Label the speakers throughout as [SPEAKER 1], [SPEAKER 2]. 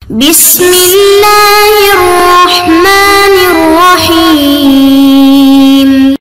[SPEAKER 1] بسم اللہ الرحمن الرحیم۔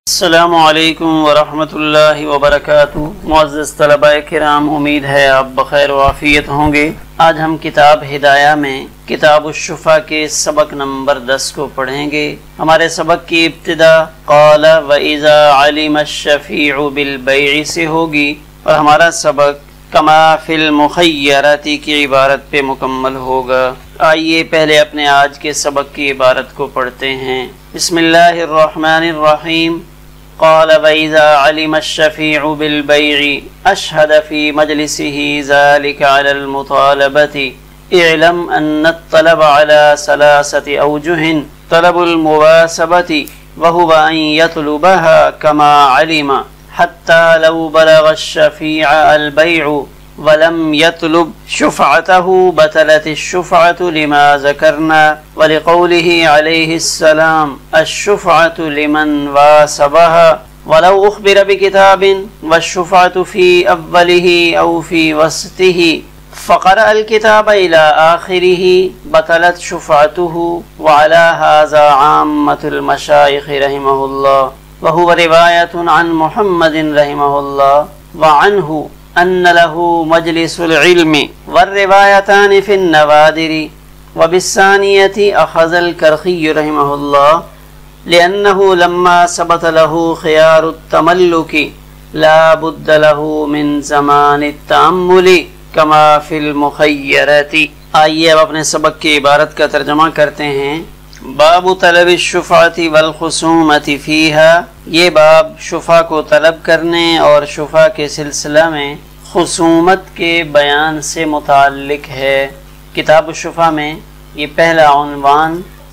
[SPEAKER 2] السلام علیکم ورحمۃ اللہ وبرکاتہ۔ معزز طلباء کرام، امید ہے آپ بخیر و عافیت ہوں گے۔ آج ہم کتاب ہدایہ میں کتاب الشفا کے سبق نمبر 10 کو پڑھیں گے۔ ہمارے سبق کی ابتدا قال وَإِذَا عَلِمَ الشَّفِيعُ بِالْبَيْعِ سے ہوگی اور ہمارا سبق کما فی المخیرات کی عبارت پہ مکمل ہوگا۔ آئیے پہلے اپنے آج کے سبق کی عبارت کو پڑھتے ہیں۔ بسم اللہ الرحمن الرحیم۔ قال وَإِذَا عَلِمَ الشَّفِيعُ بِالْبَيْعِ أَشْهَدَ فِي مَجْلِسِهِ ذَلِكَ عَلَى الْمُطَالَبَةِ اعلم أن الطلب على ثلاثة أوجه طلب المواسبة وهو أن يطلبها كما علم حتى لو بلغ الشفيع البيع ولم يطلب شفعته بطلت الشفعة لما ذكرنا ولقوله عليه السلام الشفعة لمن واسبها ولو أخبر بكتاب والشفعة في أوله أو في وسطه فقرأ الكتاب إلى آخره بطلت شفعته وعلى هذا عامة المشايخ رحمه الله وهو رواية عن محمد رحمه الله وعنه أن له مجلس العلم والروايتان في النوادر وبالثانية أخذ الكرخي رحمه الله لأنه لما ثبت له خيار التملك لا بد له من زمان التأمل کما فی المخیرات۔ آئیے اب اپنے سبق کی عبارت کا ترجمہ کرتے ہیں۔ باب طلب الشفعۃ والخصومۃ فیہا، یہ باب شفا کو طلب کرنے اور شفا کے سلسلہ میں خصومت کے بیان سے متعلق ہے۔ کتاب الشفا میں یہ پہلا عنوان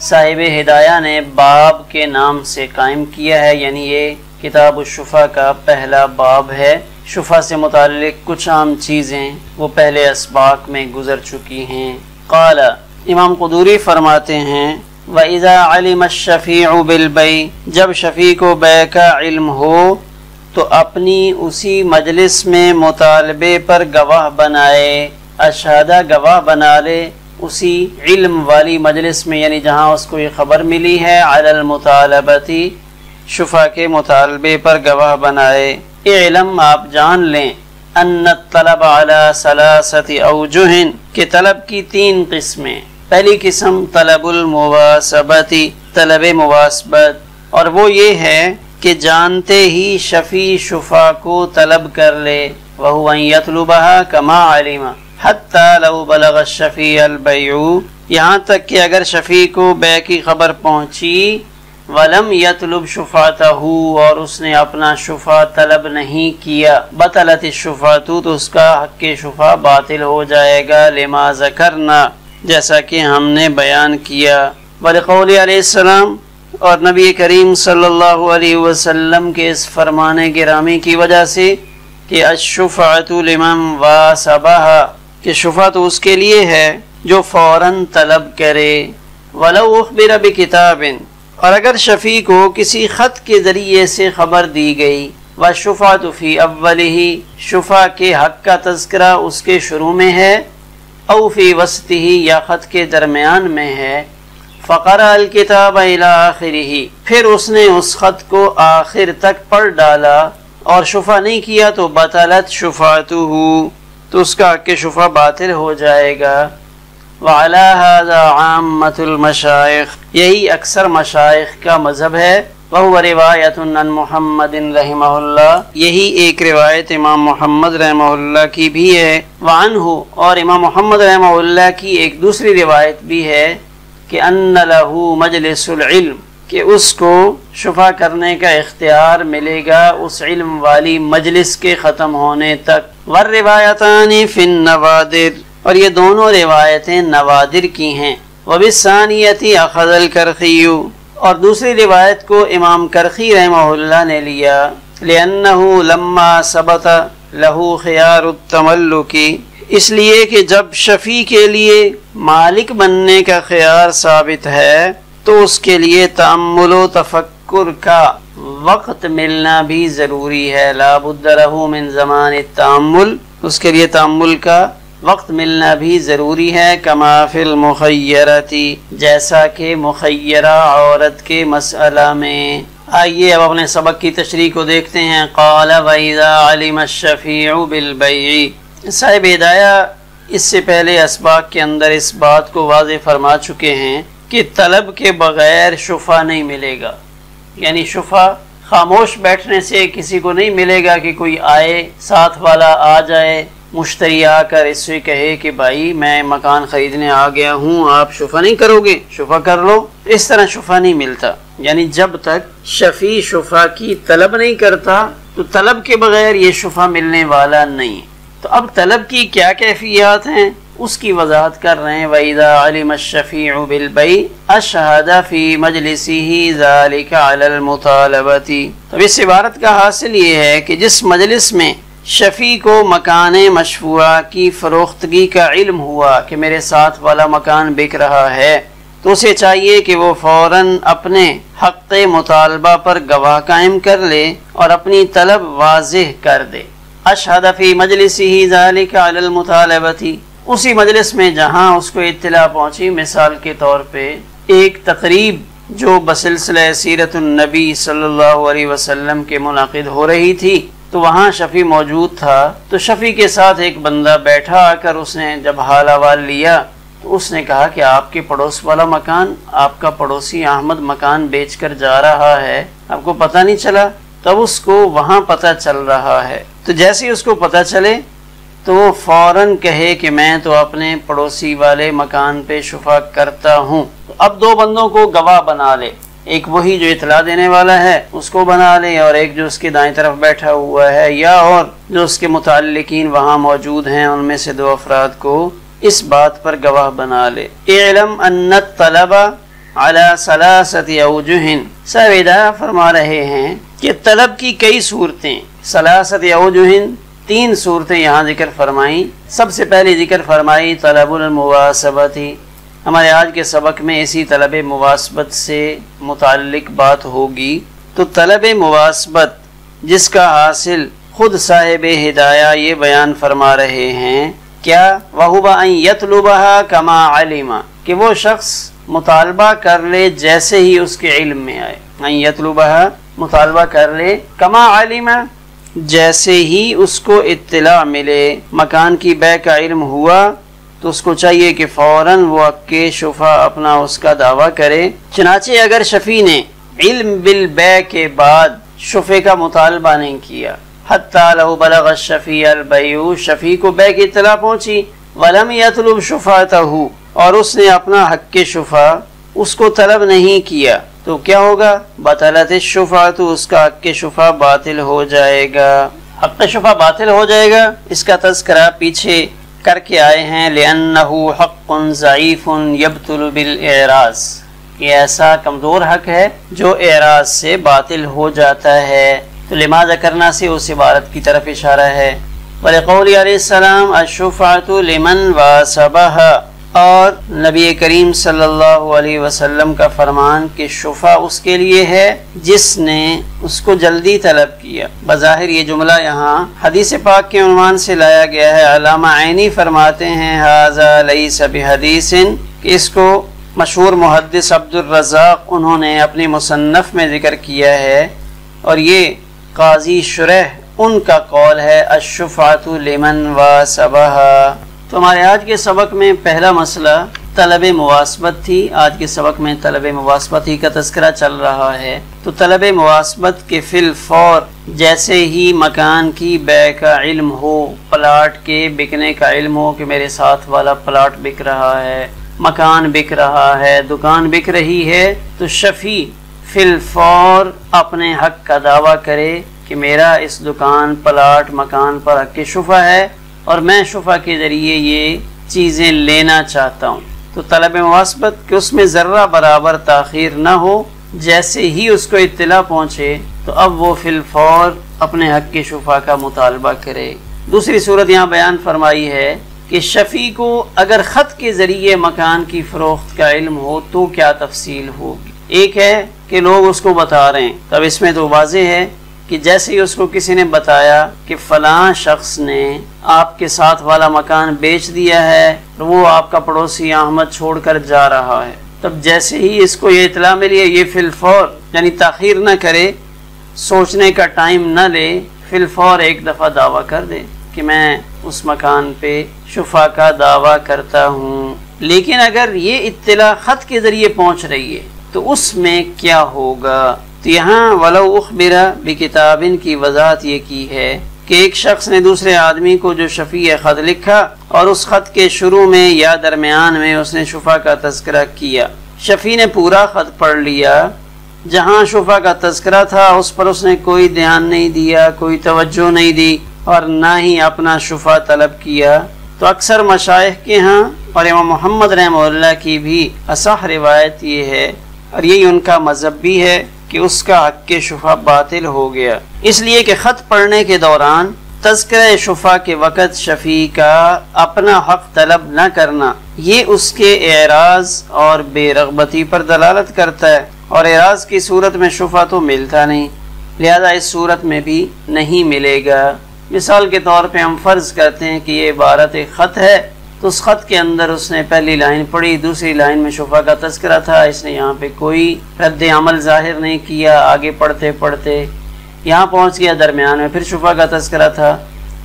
[SPEAKER 2] صاحب ہدایہ نے باب کے نام سے قائم کیا ہے، یعنی یہ کتاب الشفا کا پہلا باب ہے۔ شفا سے متعلق کچھ عام چیزیں وہ پہلے اسباق میں گزر چکی ہیں۔ قال، امام قدوری فرماتے ہیں وَإِذَا عَلِمَ الشَّفِيعُ بِالْبَيْعِ، جب شفیع کو بیع کا علم ہو تو اپنی اسی مجلس میں مطالبے پر گواہ بنائے، اشہادہ گواہ بنا لے اسی علم والی مجلس میں، یعنی جہاں اس کو یہ خبر ملی ہے، علی المطالبتی، شفا کے مطالبے پر گواہ بنائے۔ اعلم، آپ جان لیں، ان الطلب علی ثلاثۃ اوجہ، کہ طلب کی 3 قسمیں۔ پہلی قسم طلب المواسبتی، طلب مواسبت، اور وہ یہ ہے کہ جانتے ہی شفیع شفا کو طلب کر لے، وہو ان یطلبها کما علم حتی لو بلغ الشفیع البیع، یہاں تک کہ اگر شفیع کو بیع کی خبر پہنچی، ولم یطلب شفاعتہ، اور اس نے اپنا شفا طلب نہیں کیا، بطلت الشفاعۃ، تو اس کا حق شفا باطل ہو جائے گا، لما ذکرنا، جیسا کہ ہم نے بیان کیا، ولقول علیہ السلام، اور نبی کریم صلی اللہ علیہ وسلم کے اس فرمان گرامی کی وجہ سے کہ الشفاعۃ لمن واسبها، کہ شفا تو اس کے لیے ہے جو فوراً طلب کرے، ولو اخبر بکتاب، اور اگر شفیع کو کسی خط کے ذریعے سے خبر دی گئی، وَالشُّفْعَةُ فِي أَوَّلِهِ، شفا کے حق کا تذکرہ اس کے شروع میں ہے، او فی وسطہ، یا خط کے درمیان میں ہے، فَقَرَأَ الْكِتَابَ إِلَىٰ آخِرِهِ، پھر اس نے اس خط کو آخر تک پڑھ ڈالا اور شفا نہیں کیا تو بطلت شفاعتہ، تو اس کا حق شفا باطل ہو جائے گا۔ وعلی ھذا عامۃ المشائخ، یہی اکثر مشائخ کا مذہب ہے، وہو روایۃ عن محمد رحمہ اللہ، یہی ایک روایت امام محمد رحمہ اللہ کی بھی ہے، وعنہ، اور امام محمد رحمہ اللہ کی ایک دوسری روایت بھی ہے کہ ان لہ مجلس العلم، کہ اس کو شفا کرنے کا اختیار ملے گا اس علم والی مجلس کے ختم ہونے تک۔ والروایتان فی النوادر، اور یہ دونوں روایتیں نوادر کی ہیں۔ وبالثانیۃ اخذ الکرخی، اور دوسری روایت کو امام کرخی رحمہ اللہ نے لیا، لأنہ لما ثبت لہ خیار التملک، اس لیے کہ جب شفیع کے لیے مالک بننے کا خیار ثابت ہے تو اس کے لیے تأمل و تفکر کا وقت ملنا بھی ضروری ہے، لا بد لہ من زمان التأمل، اس کے لیے تأمل کا وقت ملنا بھی ضروری ہے، کما فی المخیرتی، جیسا کہ مخیرہ عورت کے مسئلہ میں۔ آئیے اب اپنے سبق کی تشریح کو دیکھتے ہیں۔ قال وَإِذَا عَلِمَ الشَّفِيعُ بِالْبَيْعِ، صاحب ہدایہ اس سے پہلے اسباق کے اندر اس بات کو واضح فرما چکے ہیں کہ طلب کے بغیر شفع نہیں ملے گا، یعنی شفع خاموش بیٹھنے سے کسی کو نہیں ملے گا کہ کوئی آئے، ساتھ والا آ جائے، مشتری آ کر اس سے کہے کہ بھائی میں مکان خریدنے آ گیا ہوں، آپ شفع نہیں کرو گے، شفع کر لو۔ اس طرح شفع نہیں ملتا، یعنی جب تک شفیع شفع کی طلب نہیں کرتا تو طلب کے بغیر یہ شفع ملنے والا نہیں۔ تو اب طلب کی کیا کیفیات ہیں اس کی وضاحت کر رہے ہیں۔ وَإِذَا عَلِمَ الشَّفِيعُ بِالْبَيْعِ أَشْهَدَ فِي مَجْلِسِهِ ذَلِكَ عَلَى الْمُطَالَبَةِ۔ تو اس عبارت کا حاصل یہ ہے کہ جس مجلس میں شفیع کو مکان مشفوعہ کی فروختگی کا علم ہوا کہ میرے ساتھ والا مکان بک رہا ہے، تو اسے چاہیے کہ وہ فوراً اپنے حق مطالبہ پر گواہ قائم کر لے اور اپنی طلب واضح کر دے۔ اشہد فی مجلسہ ذالک علی المطالبۃ، اسی مجلس میں جہاں اس کو اطلاع پہنچی، مثال کے طور پہ ایک تقریب جو بسلسلہ سیرت النبی صلی اللہ علیہ وسلم کے منعقد ہو رہی تھی، تو وہاں شفیع موجود تھا، تو شفیع کے ساتھ ایک بندہ بیٹھا آ کر اس نے جب حال احوال لیا تو اس نے کہا کہ آپ کے پڑوس والا مکان، آپ کا پڑوسی احمد مکان بیچ کر جا رہا ہے، آپ کو پتہ نہیں چلا؟ تب اس کو وہاں پتہ چل رہا ہے، تو جیسے ہی اس کو پتہ چلے تو وہ فوراً کہے کہ میں تو اپنے پڑوسی والے مکان پہ شفع کرتا ہوں۔ تو اب دو بندوں کو گواہ بنا لے، ایک وہی جو اطلاع دینے والا ہے اس کو بنا لے، اور ایک جو اس کے دائیں طرف بیٹھا ہوا ہے، یا اور جو اس کے متعلقین وہاں موجود ہیں ان میں سے دو افراد کو اس بات پر گواہ بنا لے۔ اعلم ان الطلب علی ثلاثۃ اوجہ، صاحب ہدایہ فرما رہے ہیں کہ طلب کی کئی صورتیں، ثلاثۃ اوجہ، تین صورتیں یہاں ذکر فرمائیں۔ سب سے پہلی ذکر فرمائی طلب المواسبۃ، ہمارے آج کے سبق میں اسی طلب مواسبت سے متعلق بات ہوگی۔ تو طلب مواسبت جس کا حاصل خود صاحب ہدایہ یہ بیان فرما رہے ہیں، کیا وَهُوَ أَن يَطْلُبَهَا كَمَا عَلِمَ، کہ وہ شخص مطالبہ کر لے جیسے ہی اس کے علم میں آئے، أَن يَطْلُبَهَا مطالبہ کر لے، كَمَا عَلِمَ جیسے ہی اس کو اطلاع ملے، مکان کی بیع کا علم ہوا تو اس کو چاہیے کہ فوراً وہ حق شفع اپنا اس کا دعویٰ کرے۔ چنانچہ اگر شفیع نے علم بالبیع کے بعد شفع کا مطالبہ نہیں کیا، حتیٰ لو بلغ الشفیع البیع، شفیع کو بیع کی اطلاع پہنچی، ولم یطلب شفعتہ، اور اس نے اپنا حق شفع اس کو طلب نہیں کیا، تو کیا ہوگا؟ بطلت الشفعۃ، اس کا حق شفع باطل ہو جائے گا، حق شفع باطل ہو جائے گا۔ اس کا تذکرہ پیچھے کر کے آئے ہیں، لِأَنَّهُ حَقٌ ضَعِيفٌ يَبْطُلُ بِالْإِعْرَاضِ، یہ ایسا کمزور حق ہے جو اعراض سے باطل ہو جاتا ہے۔ تو لما ذکرنا سے اس عبارت کی طرف اشارہ ہے۔ وَلِقَوْلِ علیہ السلام الشُّفْعَةُ لِمَنْ وَاسَبَهَا، اور نبی کریم صلی اللہ علیہ وسلم کا فرمان کہ شفع اس کے لیے ہے جس نے اس کو جلدی طلب کیا۔ بظاہر یہ جملہ یہاں حدیث پاک کے عنوان سے لایا گیا ہے۔ علامہ عینی فرماتے ہیں ھذا لیس بحدیث، کہ اس کو مشہور محدث عبد الرزاق انہوں نے اپنی مصنف میں ذکر کیا ہے، اور یہ قاضی شرح ان کا قول ہے، الشفعۃ لمن واسبہا۔ تو ہمارے آج کے سبق میں پہلا مسئلہ طلب مواسبت تھی، آج کے سبق میں طلب مواسبت ہی کا تذکرہ چل رہا ہے۔ تو طلب مواسبت کے فی الفور جیسے ہی مکان کی بیع کا علم ہو، پلاٹ کے بکنے کا علم ہو کہ میرے ساتھ والا پلاٹ بک رہا ہے، مکان بک رہا ہے، دکان بک رہی ہے، تو شفیع فی الفور اپنے حق کا دعویٰ کرے کہ میرا اس دکان، پلاٹ، مکان پر حق شفع ہے اور میں شفع کے ذریعے یہ چیزیں لینا چاہتا ہوں۔ تو طلب مواسبت کہ اس میں ذرہ برابر تاخیر نہ ہو، جیسے ہی اس کو اطلاع پہنچے تو اب وہ فی الفور اپنے حق کی شفع کا مطالبہ کرے۔ دوسری صورت یہاں بیان فرمائی ہے کہ شفیع کو اگر خط کے ذریعے مکان کی فروخت کا علم ہو تو کیا تفصیل ہوگی۔ ایک ہے کہ لوگ اس کو بتا رہے ہیں، تب اس میں تو واضح ہے کہ جیسے ہی اس کو کسی نے بتایا کہ فلاں شخص نے آپ کے ساتھ والا مکان بیچ دیا ہے، وہ آپ کا پڑوسی احمد چھوڑ کر جا رہا ہے، تب جیسے ہی اس کو یہ اطلاع ملی ہے، یہ فی الفور یعنی تاخیر نہ کرے، سوچنے کا ٹائم نہ لے، فی الفور ایک دفعہ دعویٰ کر دے کہ میں اس مکان پہ شفا کا دعویٰ کرتا ہوں۔ لیکن اگر یہ اطلاع خط کے ذریعے پہنچ رہی ہے تو اس میں کیا ہوگا؟ تو یہاں وَلَوْ أُخْبِرَ بِكِتَابٍ کی وضاحت یہ کی ہے کہ ایک شخص نے دوسرے آدمی کو جو شفیع خط لکھا اور اس خط کے شروع میں یا درمیان میں اس نے شفا کا تذکرہ کیا، شفیع نے پورا خط پڑھ لیا، جہاں شفا کا تذکرہ تھا اس پر اس نے کوئی دھیان نہیں دیا، کوئی توجہ نہیں دی اور نہ ہی اپنا شفا طلب کیا، تو اکثر مشائخ کے ہاں اور امام محمد رحمہ اللہ کی بھی اصح روایت یہ ہے اور یہی ان کا مذہب بھی ہے کہ اس کا حق کے شفا باطل ہو گیا، اس لیے کہ خط پڑھنے کے دوران تذکرہ شفا کے وقت شفیع کا اپنا حق طلب نہ کرنا یہ اس کے اعراض اور بے رغبتی پر دلالت کرتا ہے، اور اعراض کی صورت میں شفا تو ملتا نہیں، لہذا اس صورت میں بھی نہیں ملے گا۔ مثال کے طور پہ ہم فرض کرتے ہیں کہ یہ عبارت ایک خط ہے، تو اس خط کے اندر اس نے پہلی لائن پڑھی، دوسری لائن میں شفا کا تذکرہ تھا، اس نے یہاں پہ کوئی رد عمل ظاہر نہیں کیا، آگے پڑھتے پڑھتے یہاں پہنچ گیا، درمیان میں پھر شفا کا تذکرہ تھا،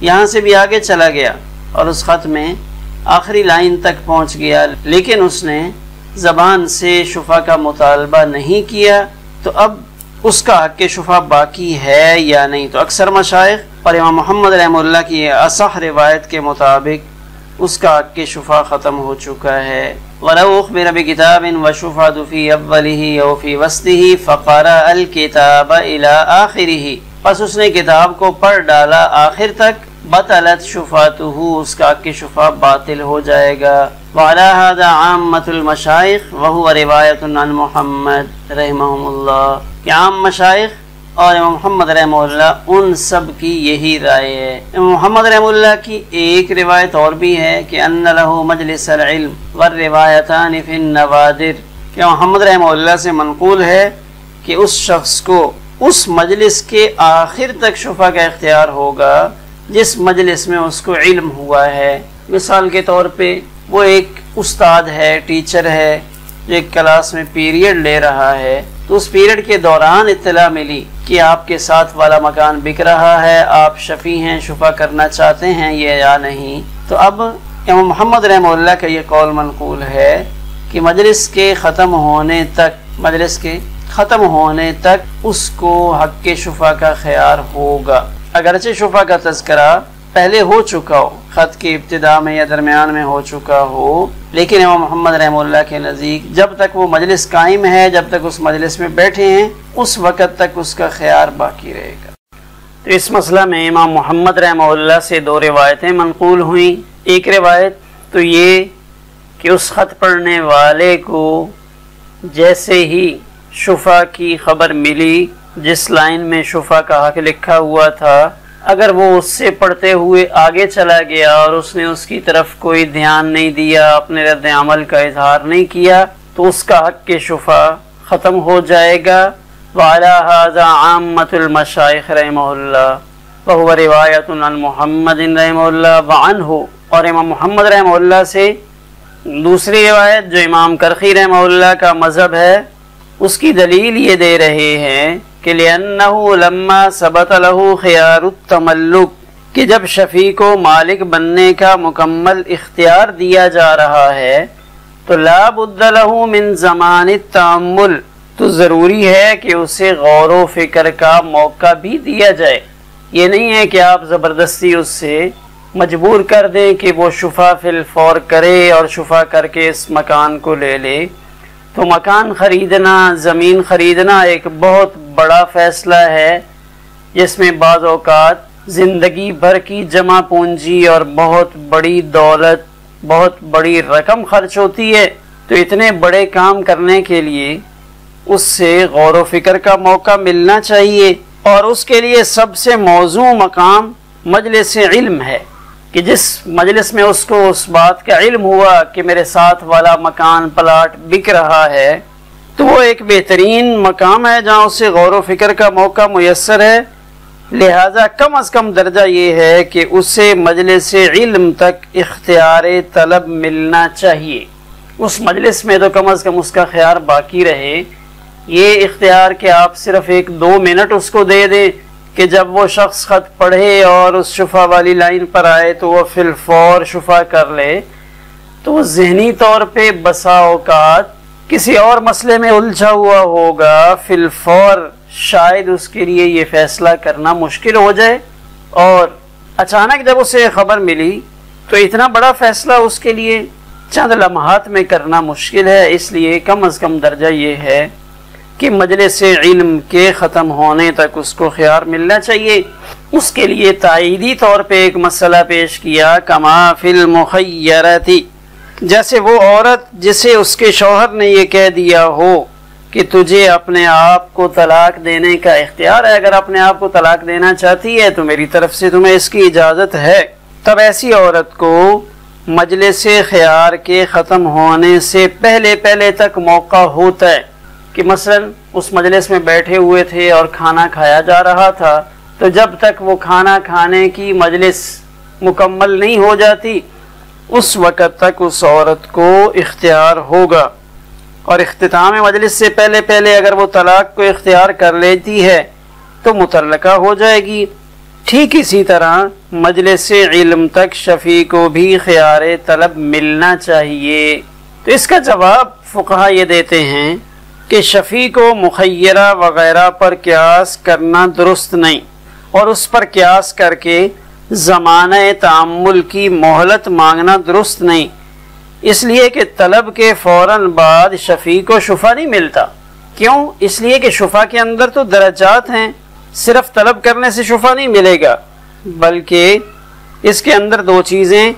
[SPEAKER 2] یہاں سے بھی آگے چلا گیا اور اس خط میں آخری لائن تک پہنچ گیا، لیکن اس نے زبان سے شفا کا مطالبہ نہیں کیا، تو اب اس کا حق شفا باقی ہے یا نہیں؟ تو اکثر مشائخ اور امام محمد رحمہ اللہ کی اصح روایت کے مطابق اس کا حق شفا ختم ہو چکا ہے۔ وَلَوْ أُخْبِرَ بِكِتَابٍ وَالشُّفْعَةُ فِي أَوَّلِهِ أَوْ فِي وَسْطِهِ فَقَرَأَ الْكِتَابَ إِلَىٰ آخِرِهِ، پس اس نے کتاب کو پڑھ ڈالا آخر تک، بطلت شفاعتہ، اس کا حق شفا باطل ہو جائے گا۔ وعلى هذا عامة المشائخ وهو روایت عن محمد رحمہ اللہ، کہ عام مشائخ اور امام محمد رحمہ اللہ ان سب کی یہی رائے ہے۔ امام محمد رحمہ اللہ کی ایک روایت اور بھی ہے کہ ان له مجلس العلم والروایتان فی النوادر، کہ محمد رحمہ اللہ سے منقول ہے کہ اس شخص کو اس مجلس کے آخر تک شفا کا اختیار ہوگا جس مجلس میں اس کو علم ہوا ہے۔ مثال کے طور پہ وہ ایک استاد ہے، ٹیچر ہے، جو ایک کلاس میں پیریڈ لے رہا ہے، تو اس پیریڈ کے دوران اطلاع ملی کہ آپ کے ساتھ والا مکان بک رہا ہے، آپ شفیع ہیں، شفا کرنا چاہتے ہیں یہ یا نہیں؟ تو اب امام محمد رحمہ اللہ کا یہ قول منقول ہے کہ مجلس کے ختم ہونے تک اس کو حق کے شفا کا خیار ہوگا، اگرچہ شفا کا تذکرہ پہلے ہو چکا ہو، خط کی ابتدا میں یا درمیان میں ہو چکا ہو، لیکن امام محمد رحمہ اللہ کے نزدیک جب تک وہ مجلس قائم ہے، جب تک اس مجلس میں بیٹھے ہیں، اس وقت تک اس کا خیار باقی رہے گا۔ تو اس مسئلہ میں امام محمد رحمہ اللہ سے دو روایتیں منقول ہوئیں۔ ایک روایت تو یہ کہ اس خط پڑھنے والے کو جیسے ہی شفا کی خبر ملی، جس لائن میں شفا کا حق لکھا ہوا تھا، اگر وہ اس سے پڑھتے ہوئے آگے چلا گیا اور اس نے اس کی طرف کوئی دھیان نہیں دیا، اپنے رد عمل کا اظہار نہیں کیا، تو اس کا حق کے شفا ختم ہو جائے گا۔ وعلى هذا عامة المشائخ رحمہ اللہ وهو روایت عن محمد رحمہ اللہ وعنہ، اور امام محمد رحمہ اللہ سے دوسری روایت جو امام کرخی رحمہ اللہ کا مذہب ہے، اس کی دلیل یہ دے رہے ہیں کہ لِأَنَّهُ لَمَّا ثَبَتَ لَهُ خِيَارُ التَّمَلُّكِ، کہ جب شفیع کو مالک بننے کا مکمل اختیار دیا جا رہا ہے تو لَا بُدَّ لَهُ مِن زَمَانِ التَّأَمُّلِ، تو ضروری ہے کہ اسے غور و فکر کا موقع بھی دیا جائے۔ یہ نہیں ہے کہ آپ زبردستی اس سے مجبور کر دیں کہ وہ شفا فی الفور کرے اور شفا کر کے اس مکان کو لے لے۔ تو مکان خریدنا، زمین خریدنا ایک بہت بڑا فیصلہ ہے، جس میں بعض اوقات زندگی بھر کی جمع پونجی اور بہت بڑی دولت، بہت بڑی رقم خرچ ہوتی ہے۔ تو اتنے بڑے کام کرنے کے لیے اس سے غور و فکر کا موقع ملنا چاہیے، اور اس کے لیے سب سے موزوں مقام مجلس علم ہے، کہ جس مجلس میں اس کو اس بات کا علم ہوا کہ میرے ساتھ والا مکان پلاٹ بک رہا ہے، تو وہ ایک بہترین مقام ہے جہاں اسے غور و فکر کا موقع میسر ہے، لہذا کم از کم درجہ یہ ہے کہ اسے مجلس علم تک اختیار طلب ملنا چاہیے. اس مجلس میں تو کم از کم اس کا خیار باقی رہے. یہ اختیار کہ آپ صرف 1-2 منٹ اس کو دے دیں کہ جب وہ شخص خط پڑھے اور اس شفا والی لائن پر آئے تو وہ فی الفور شفا کر لے، تو وہ ذہنی طور پہ بسا اوقات کسی اور مسئلے میں الجھا ہوا ہوگا، فی الفور شاید اس کے لیے یہ فیصلہ کرنا مشکل ہو جائے، اور اچانک جب اسے خبر ملی تو اتنا بڑا فیصلہ اس کے لیے چند لمحات میں کرنا مشکل ہے. اس لیے کم از کم درجہ یہ ہے کہ مجلس علم کے ختم ہونے تک اس کو خیار ملنا چاہیے. اس کے لیے تائیدی طور پہ ایک مسئلہ پیش کیا، کما فی المخیرتی، جیسے وہ عورت جسے اس کے شوہر نے یہ کہہ دیا ہو کہ تجھے اپنے آپ کو طلاق دینے کا اختیار ہے، اگر اپنے آپ کو طلاق دینا چاہتی ہے تو میری طرف سے تمہیں اس کی اجازت ہے. تب ایسی عورت کو مجلس خیار کے ختم ہونے سے پہلے تک موقع ہوتا ہے کہ مثلا اس مجلس میں بیٹھے ہوئے تھے اور کھانا کھایا جا رہا تھا، تو جب تک وہ کھانا کھانے کی مجلس مکمل نہیں ہو جاتی اس وقت تک اس عورت کو اختیار ہوگا. اور اختتام مجلس سے پہلے اگر وہ طلاق کو اختیار کر لیتی ہے تو مطلقہ ہو جائے گی. ٹھیک اسی طرح مجلس علم تک شفیع کو بھی خیار طلب ملنا چاہیے. تو اس کا جواب فقہا یہ دیتے ہیں کہ شفیع کو مخیرہ وغیرہ پر قیاس کرنا درست نہیں، اور اس پر قیاس کر کے زمانہ تعامل کی مہلت مانگنا درست نہیں، اس لیے کہ طلب کے فوراً بعد شفیع کو شفا نہیں ملتا. کیوں؟ اس لیے کہ شفا کے اندر تو درجات ہیں، صرف طلب کرنے سے شفا نہیں ملے گا، بلکہ اس کے اندر 2 چیزیں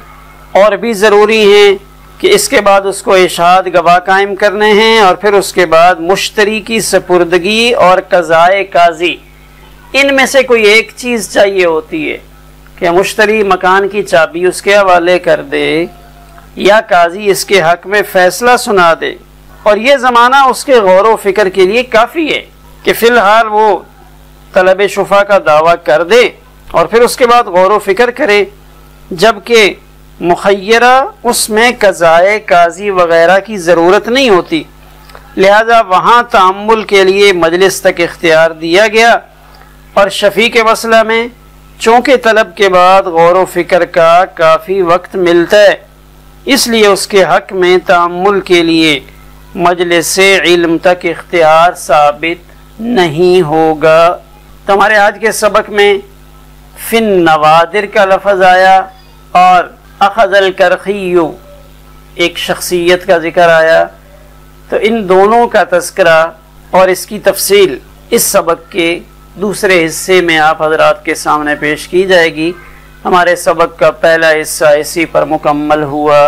[SPEAKER 2] اور بھی ضروری ہیں کہ اس کے بعد اس کو اشہاد گواہ قائم کرنے ہیں، اور پھر اس کے بعد مشتری کی سپردگی اور قضائے قاضی. ان میں سے کوئی ایک چیز چاہیے ہوتی ہے کہ مشتری مکان کی چابی اس کے حوالے کر دے یا قاضی اس کے حق میں فیصلہ سنا دے. اور یہ زمانہ اس کے غور و فکر کے لیے کافی ہے کہ فی الحال وہ طلب شفا کا دعویٰ کر دے اور پھر اس کے بعد غور و فکر کرے، جبکہ مخیرہ اس میں قضائے قاضی وغیرہ کی ضرورت نہیں ہوتی. لہذا وہاں تعامل کے لیے مجلس تک اختیار دیا گیا، اور شفیع کے مسئلہ میں چونکہ طلب کے بعد غور و فکر کا کافی وقت ملتا ہے، اس لیے اس کے حق میں تعامل کے لیے مجلس علم تک اختیار ثابت نہیں ہوگا. تو ہمارے آج کے سبق میں فن نوادر کا لفظ آیا اور اخذ الکرخی ایک شخصیت کا ذکر آیا. تو ان دونوں کا تذکرہ اور اس کی تفصیل اس سبق کے دوسرے حصے میں آپ حضرات کے سامنے پیش کی جائے گی. ہمارے سبق کا پہلا حصہ اسی پر مکمل ہوا.